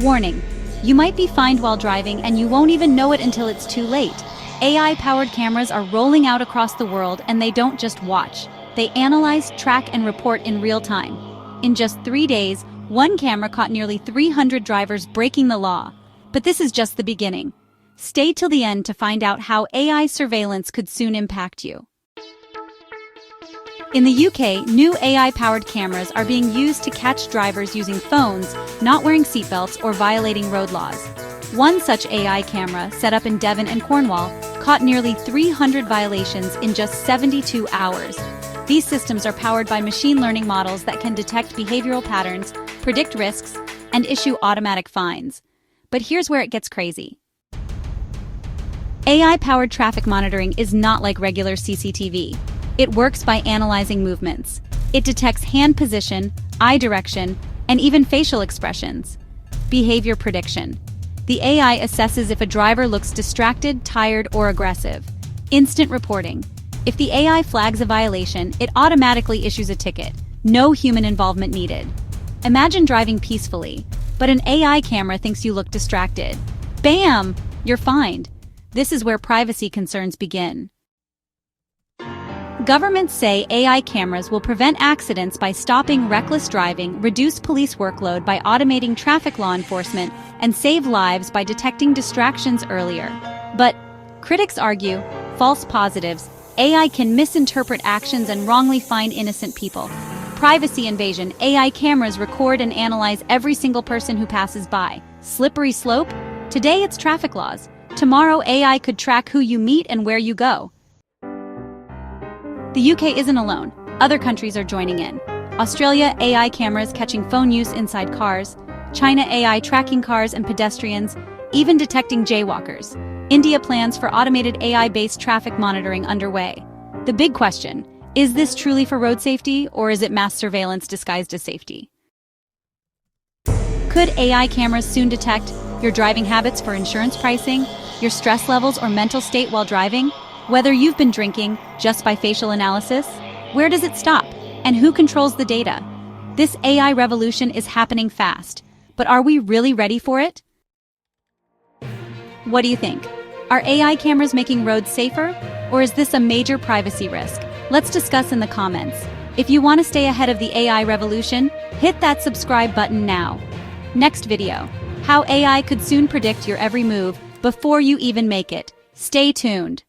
Warning: you might be fined while driving and you won't even know it until it's too late. AI-powered cameras are rolling out across the world, and they don't just watch. They analyze, track, and report in real time. In just 3 days, one camera caught nearly 300 drivers breaking the law. But this is just the beginning. Stay till the end to find out how AI surveillance could soon impact you. In the UK, new AI-powered cameras are being used to catch drivers using phones, not wearing seatbelts, or violating road laws. One such AI camera, set up in Devon and Cornwall, caught nearly 300 violations in just 72 hours. These systems are powered by machine learning models that can detect behavioral patterns, predict risks, and issue automatic fines. But here's where it gets crazy. AI-powered traffic monitoring is not like regular CCTV. It works by analyzing movements. It detects hand position, eye direction, and even facial expressions. Behavior prediction. The AI assesses if a driver looks distracted, tired, or aggressive. Instant reporting. If the AI flags a violation, it automatically issues a ticket. No human involvement needed. Imagine driving peacefully, but an AI camera thinks you look distracted. Bam! You're fined. This is where privacy concerns begin. Governments say AI cameras will prevent accidents by stopping reckless driving, reduce police workload by automating traffic law enforcement, and save lives by detecting distractions earlier. But critics argue, false positives, AI can misinterpret actions and wrongly find innocent people. Privacy invasion, AI cameras record and analyze every single person who passes by. Slippery slope? Today it's traffic laws. Tomorrow AI could track who you meet and where you go. The UK isn't alone. Other countries are joining in. Australia, AI cameras catching phone use inside cars. China, AI tracking cars and pedestrians, even detecting jaywalkers. India, plans for automated AI-based traffic monitoring underway. The big question, is this truly for road safety, or is it mass surveillance disguised as safety? Could AI cameras soon detect your driving habits for insurance pricing, your stress levels or mental state while driving? Whether you've been drinking just by facial analysis? Where does it stop? And who controls the data? This AI revolution is happening fast, but are we really ready for it? What do you think? Are AI cameras making roads safer, or is this a major privacy risk? Let's discuss in the comments. If you want to stay ahead of the AI revolution, hit that subscribe button now. Next video, how AI could soon predict your every move before you even make it. Stay tuned.